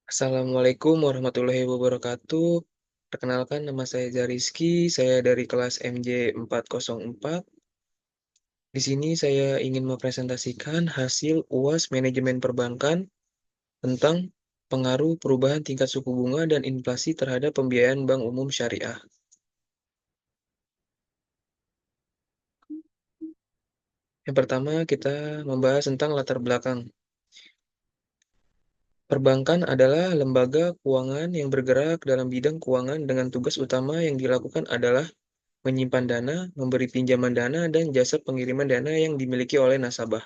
Assalamualaikum warahmatullahi wabarakatuh. Perkenalkan nama saya Zariski, saya dari kelas MJ 404. Di sini saya ingin mempresentasikan hasil UAS Manajemen Perbankan tentang pengaruh perubahan tingkat suku bunga dan inflasi terhadap pembiayaan bank umum syariah. Yang pertama, kita membahas tentang latar belakang. Perbankan adalah lembaga keuangan yang bergerak dalam bidang keuangan dengan tugas utama yang dilakukan adalah menyimpan dana, memberi pinjaman dana, dan jasa pengiriman dana yang dimiliki oleh nasabah.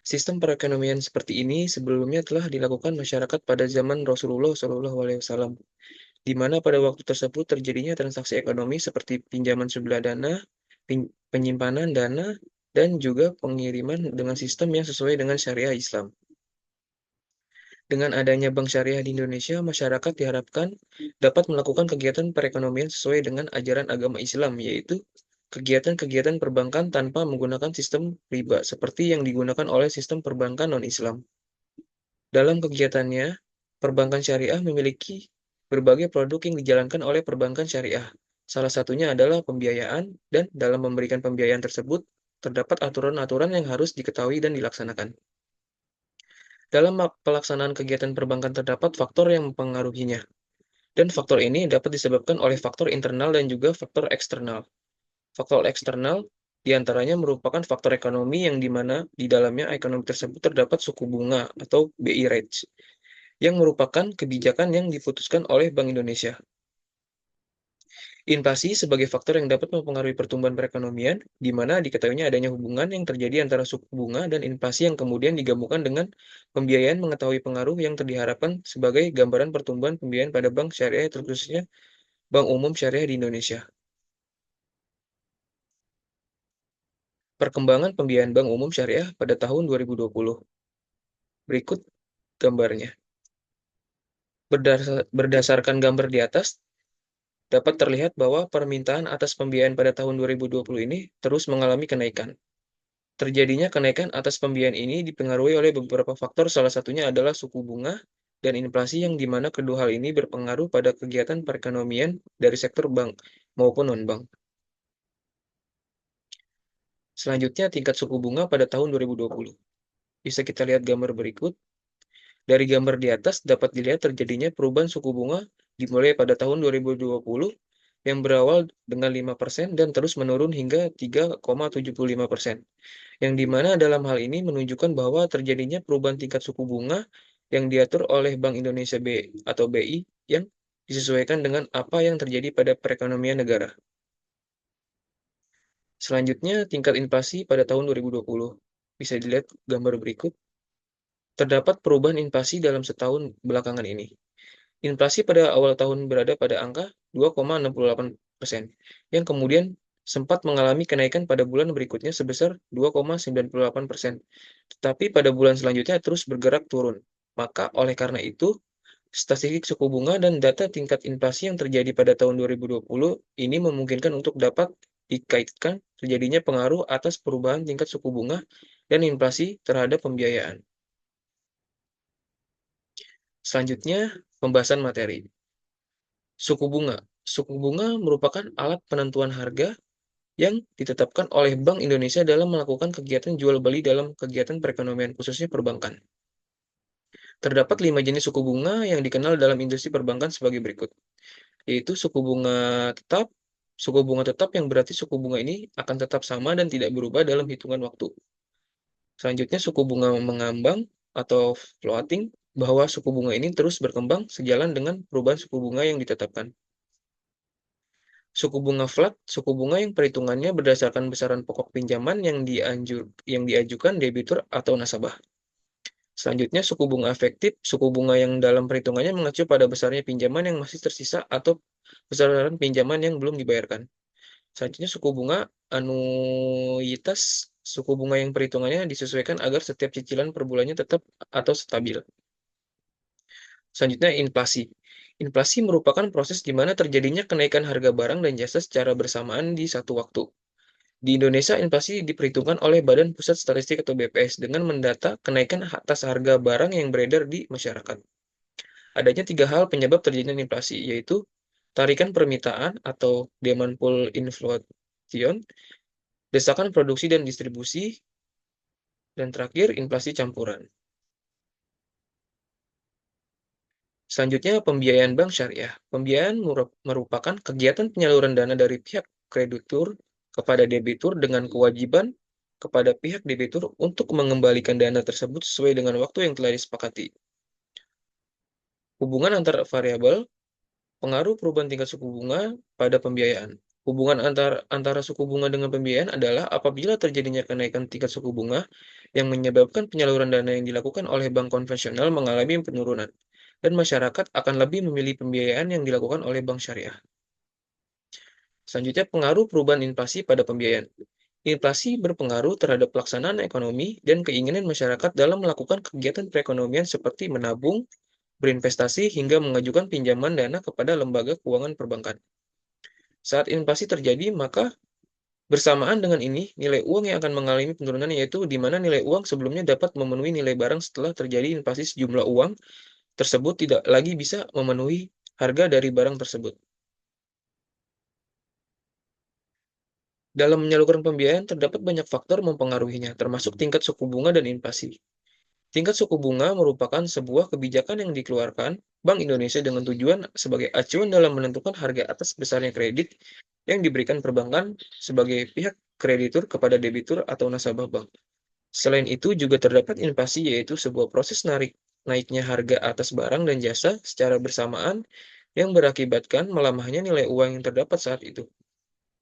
Sistem perekonomian seperti ini sebelumnya telah dilakukan masyarakat pada zaman Rasulullah SAW, di mana pada waktu tersebut terjadinya transaksi ekonomi seperti pinjaman sebelah dana, penyimpanan dana, dan juga pengiriman dengan sistem yang sesuai dengan syariah Islam. Dengan adanya bank syariah di Indonesia, masyarakat diharapkan dapat melakukan kegiatan perekonomian sesuai dengan ajaran agama Islam, yaitu kegiatan-kegiatan perbankan tanpa menggunakan sistem riba, seperti yang digunakan oleh sistem perbankan non-Islam. Dalam kegiatannya, perbankan syariah memiliki berbagai produk yang dijalankan oleh perbankan syariah. Salah satunya adalah pembiayaan, dan dalam memberikan pembiayaan tersebut, terdapat aturan-aturan yang harus diketahui dan dilaksanakan. Dalam pelaksanaan kegiatan perbankan terdapat faktor yang mempengaruhinya, dan faktor ini dapat disebabkan oleh faktor internal dan juga faktor eksternal. Faktor eksternal diantaranya merupakan faktor ekonomi yang dimana di dalamnya ekonomi tersebut terdapat suku bunga atau BI rate, yang merupakan kebijakan yang diputuskan oleh Bank Indonesia. Inflasi sebagai faktor yang dapat mempengaruhi pertumbuhan perekonomian, di mana diketahuinya adanya hubungan yang terjadi antara suku bunga dan inflasi yang kemudian digabungkan dengan pembiayaan mengetahui pengaruh yang diharapkan sebagai gambaran pertumbuhan pembiayaan pada bank syariah terkhususnya Bank Umum Syariah di Indonesia. Perkembangan pembiayaan Bank Umum Syariah pada tahun 2020. Berikut gambarnya. Berdasarkan gambar di atas, dapat terlihat bahwa permintaan atas pembiayaan pada tahun 2020 ini terus mengalami kenaikan. Terjadinya kenaikan atas pembiayaan ini dipengaruhi oleh beberapa faktor, salah satunya adalah suku bunga dan inflasi yang dimana kedua hal ini berpengaruh pada kegiatan perekonomian dari sektor bank maupun non-bank. Selanjutnya, tingkat suku bunga pada tahun 2020. Bisa kita lihat gambar berikut. Dari gambar di atas dapat dilihat terjadinya perubahan suku bunga dimulai pada tahun 2020 yang berawal dengan 5% dan terus menurun hingga 3,75%. Yang dimana dalam hal ini menunjukkan bahwa terjadinya perubahan tingkat suku bunga yang diatur oleh Bank Indonesia atau BI yang disesuaikan dengan apa yang terjadi pada perekonomian negara. Selanjutnya, tingkat inflasi pada tahun 2020. Bisa dilihat gambar berikut. Terdapat perubahan inflasi dalam setahun belakangan ini. Inflasi pada awal tahun berada pada angka 2,68%, yang kemudian sempat mengalami kenaikan pada bulan berikutnya sebesar 2,98%, tetapi pada bulan selanjutnya terus bergerak turun. Maka oleh karena itu, statistik suku bunga dan data tingkat inflasi yang terjadi pada tahun 2020 ini memungkinkan untuk dapat dikaitkan terjadinya pengaruh atas perubahan tingkat suku bunga dan inflasi terhadap pembiayaan. Selanjutnya, pembahasan materi. Suku bunga. Suku bunga merupakan alat penentuan harga yang ditetapkan oleh Bank Indonesia dalam melakukan kegiatan jual beli dalam kegiatan perekonomian, khususnya perbankan. Terdapat 5 jenis suku bunga yang dikenal dalam industri perbankan sebagai berikut, yaitu suku bunga tetap. Suku bunga tetap yang berarti suku bunga ini akan tetap sama dan tidak berubah dalam hitungan waktu. Selanjutnya, suku bunga mengambang atau floating, bahwa suku bunga ini terus berkembang sejalan dengan perubahan suku bunga yang ditetapkan. Suku bunga flat, suku bunga yang perhitungannya berdasarkan besaran pokok pinjaman yang diajukan debitur atau nasabah. Selanjutnya, suku bunga efektif, suku bunga yang dalam perhitungannya mengacu pada besarnya pinjaman yang masih tersisa atau besaran pinjaman yang belum dibayarkan. Selanjutnya, suku bunga anuitas, suku bunga yang perhitungannya disesuaikan agar setiap cicilan per bulannya tetap atau stabil. Selanjutnya, inflasi. Inflasi merupakan proses di mana terjadinya kenaikan harga barang dan jasa secara bersamaan di satu waktu. Di Indonesia, inflasi diperhitungkan oleh Badan Pusat Statistik atau BPS dengan mendata kenaikan atas harga barang yang beredar di masyarakat. adanya 3 hal penyebab terjadinya inflasi, yaitu tarikan permintaan atau demand pull inflation, desakan produksi dan distribusi, dan terakhir inflasi campuran. Selanjutnya, pembiayaan bank syariah. Pembiayaan merupakan kegiatan penyaluran dana dari pihak kreditur kepada debitur dengan kewajiban kepada pihak debitur untuk mengembalikan dana tersebut sesuai dengan waktu yang telah disepakati. Hubungan antar variabel, pengaruh perubahan tingkat suku bunga pada pembiayaan. Hubungan antara suku bunga dengan pembiayaan adalah apabila terjadinya kenaikan tingkat suku bunga yang menyebabkan penyaluran dana yang dilakukan oleh bank konvensional mengalami penurunan, dan masyarakat akan lebih memilih pembiayaan yang dilakukan oleh bank syariah. Selanjutnya, pengaruh perubahan inflasi pada pembiayaan. Inflasi berpengaruh terhadap pelaksanaan ekonomi dan keinginan masyarakat dalam melakukan kegiatan perekonomian seperti menabung, berinvestasi, hingga mengajukan pinjaman dana kepada lembaga keuangan perbankan. Saat inflasi terjadi, maka bersamaan dengan ini, nilai uang yang akan mengalami penurunan, yaitu di mana nilai uang sebelumnya dapat memenuhi nilai barang setelah terjadi inflasi, sejumlah uang tersebut tidak lagi bisa memenuhi harga dari barang tersebut. Dalam menyalurkan pembiayaan, terdapat banyak faktor mempengaruhinya, termasuk tingkat suku bunga dan inflasi. Tingkat suku bunga merupakan sebuah kebijakan yang dikeluarkan Bank Indonesia dengan tujuan sebagai acuan dalam menentukan harga atas besarnya kredit yang diberikan perbankan sebagai pihak kreditur kepada debitur atau nasabah bank. Selain itu, juga terdapat inflasi, yaitu sebuah proses naiknya harga atas barang dan jasa secara bersamaan yang berakibatkan melamahnya nilai uang yang terdapat saat itu.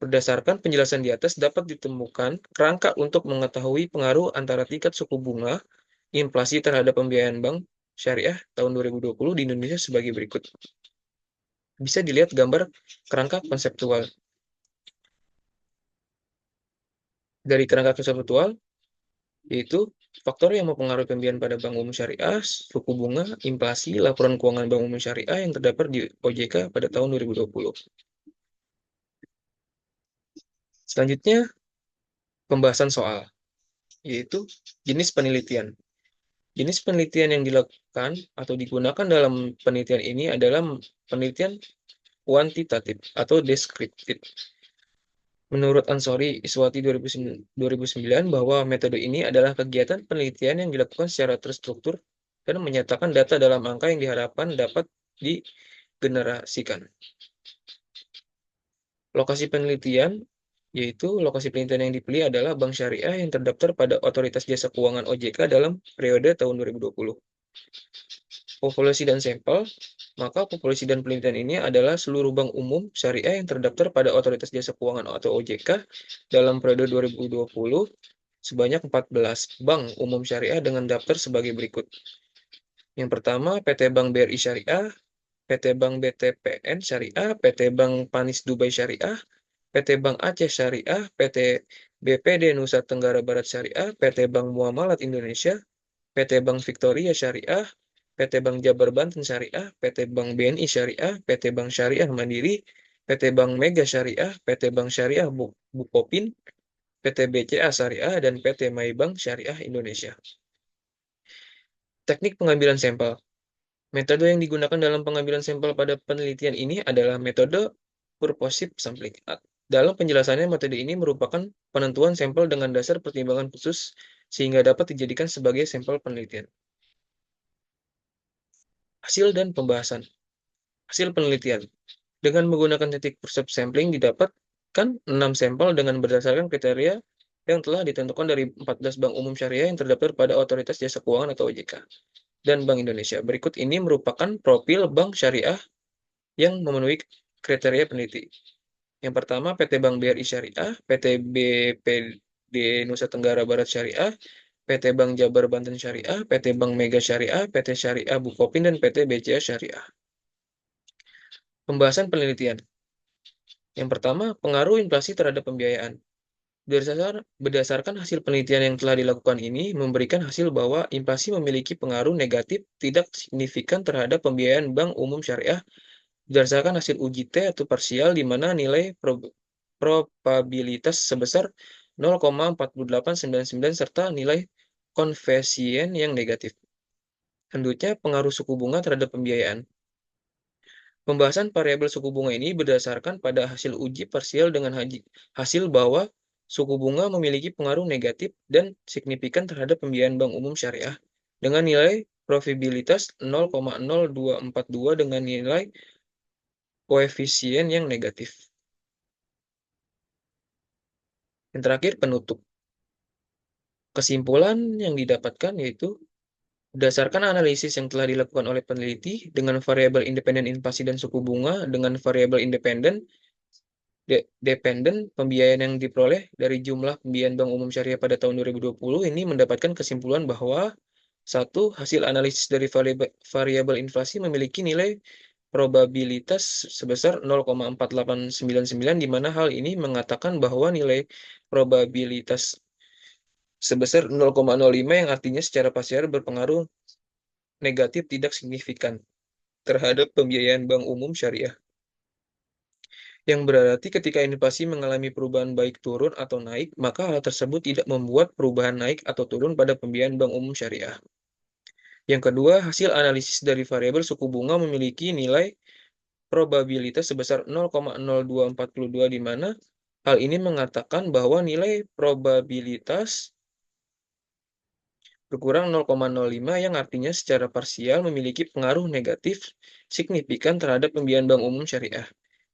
Berdasarkan penjelasan di atas, dapat ditemukan kerangka untuk mengetahui pengaruh antara tingkat suku bunga, inflasi terhadap pembiayaan bank syariah tahun 2020 di Indonesia sebagai berikut. Bisa dilihat gambar kerangka konseptual. Dari kerangka konseptual, yaitu faktor yang mempengaruhi pembiayaan pada bank umum syariah, suku bunga, inflasi, laporan keuangan bank umum syariah yang terdapat di OJK pada tahun 2020. Selanjutnya, pembahasan soal, yaitu jenis penelitian. Jenis penelitian yang dilakukan atau digunakan dalam penelitian ini adalah penelitian kuantitatif atau deskriptif. Menurut Ansori Iswati 2009 bahwa metode ini adalah kegiatan penelitian yang dilakukan secara terstruktur dan menyatakan data dalam angka yang diharapkan dapat digenerasikan. Lokasi penelitian, yaitu lokasi penelitian yang dipilih adalah bank syariah yang terdaftar pada Otoritas Jasa Keuangan OJK dalam periode tahun 2020. Populasi dan sampel, maka populasi dan penelitian ini adalah seluruh bank umum syariah yang terdaftar pada Otoritas Jasa Keuangan atau OJK dalam periode 2020 sebanyak 14 bank umum syariah dengan daftar sebagai berikut. Yang pertama, PT Bank BRI Syariah, PT Bank BTPN Syariah, PT Bank Panis Dubai Syariah, PT Bank Aceh Syariah, PT BPD Nusa Tenggara Barat Syariah, PT Bank Muamalat Indonesia, PT Bank Victoria Syariah, PT Bank Jabar Banten Syariah, PT Bank BNI Syariah, PT Bank Syariah Mandiri, PT Bank Mega Syariah, PT Bank Syariah Bukopin, PT BCA Syariah, dan PT Maybank Syariah Indonesia. Teknik pengambilan sampel. Metode yang digunakan dalam pengambilan sampel pada penelitian ini adalah metode purposive sampling. Dalam penjelasannya, metode ini merupakan penentuan sampel dengan dasar pertimbangan khusus sehingga dapat dijadikan sebagai sampel penelitian. Hasil dan pembahasan. Hasil penelitian. Dengan menggunakan teknik purposive sampling didapatkan 6 sampel dengan berdasarkan kriteria yang telah ditentukan dari 14 bank umum syariah yang terdaftar pada Otoritas Jasa Keuangan atau OJK dan Bank Indonesia. Berikut ini merupakan profil bank syariah yang memenuhi kriteria peneliti. Yang pertama, PT Bank BRI Syariah, PT BPD Nusa Tenggara Barat Syariah, PT Bank Jabar Banten Syariah, PT Bank Mega Syariah, PT Syariah Bukopin, dan PT BCA Syariah. Pembahasan penelitian. Yang pertama, pengaruh inflasi terhadap pembiayaan. Berdasarkan hasil penelitian yang telah dilakukan ini, memberikan hasil bahwa inflasi memiliki pengaruh negatif tidak signifikan terhadap pembiayaan bank umum syariah berdasarkan hasil uji T atau parsial di mana nilai probabilitas sebesar 0,4899 serta nilai konvesien yang negatif. Selanjutnya, pengaruh suku bunga terhadap pembiayaan. Pembahasan variabel suku bunga ini berdasarkan pada hasil uji parsial dengan hasil bahwa suku bunga memiliki pengaruh negatif dan signifikan terhadap pembiayaan bank umum syariah dengan nilai probabilitas 0,0242 dengan nilai koefisien yang negatif. Yang terakhir, penutup. Kesimpulan yang didapatkan yaitu berdasarkan analisis yang telah dilakukan oleh peneliti dengan variabel independen inflasi dan suku bunga dengan variabel independen dependen pembiayaan yang diperoleh dari jumlah pembiayaan Bank Umum Syariah pada tahun 2020 ini mendapatkan kesimpulan bahwa satu, hasil analisis dari variabel inflasi memiliki nilai probabilitas sebesar 0,4899 di mana hal ini mengatakan bahwa nilai probabilitas sebesar 0,05 yang artinya secara parsial berpengaruh negatif tidak signifikan terhadap pembiayaan bank umum syariah. Yang berarti ketika inflasi mengalami perubahan baik turun atau naik, maka hal tersebut tidak membuat perubahan naik atau turun pada pembiayaan bank umum syariah. Yang kedua, hasil analisis dari variabel suku bunga memiliki nilai probabilitas sebesar 0,0242 di mana hal ini mengatakan bahwa nilai probabilitas berkurang 0,05 yang artinya secara parsial memiliki pengaruh negatif signifikan terhadap pembiayaan bank umum syariah.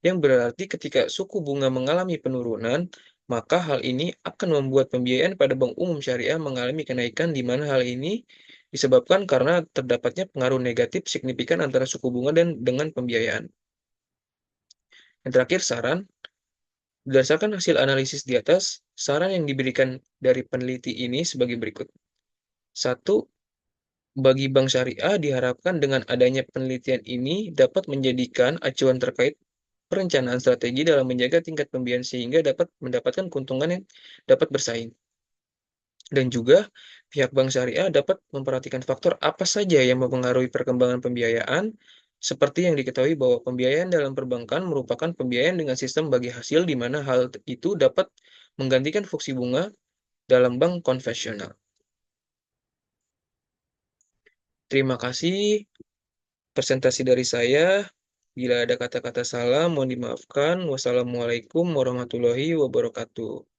Yang berarti ketika suku bunga mengalami penurunan, maka hal ini akan membuat pembiayaan pada bank umum syariah mengalami kenaikan di mana hal ini disebabkan karena terdapatnya pengaruh negatif signifikan antara suku bunga dan dengan pembiayaan. Yang terakhir, saran. Berdasarkan hasil analisis di atas, saran yang diberikan dari peneliti ini sebagai berikut. 1. Bagi bank syariah diharapkan dengan adanya penelitian ini dapat menjadikan acuan terkait perencanaan strategi dalam menjaga tingkat pembiayaan sehingga dapat mendapatkan keuntungan yang dapat bersaing. Dan juga pihak bank syariah dapat memperhatikan faktor apa saja yang mempengaruhi perkembangan pembiayaan, seperti yang diketahui bahwa pembiayaan dalam perbankan merupakan pembiayaan dengan sistem bagi hasil di mana hal itu dapat menggantikan fungsi bunga dalam bank konvensional. Terima kasih presentasi dari saya. Bila ada kata-kata salah, mohon dimaafkan. Wassalamualaikum warahmatullahi wabarakatuh.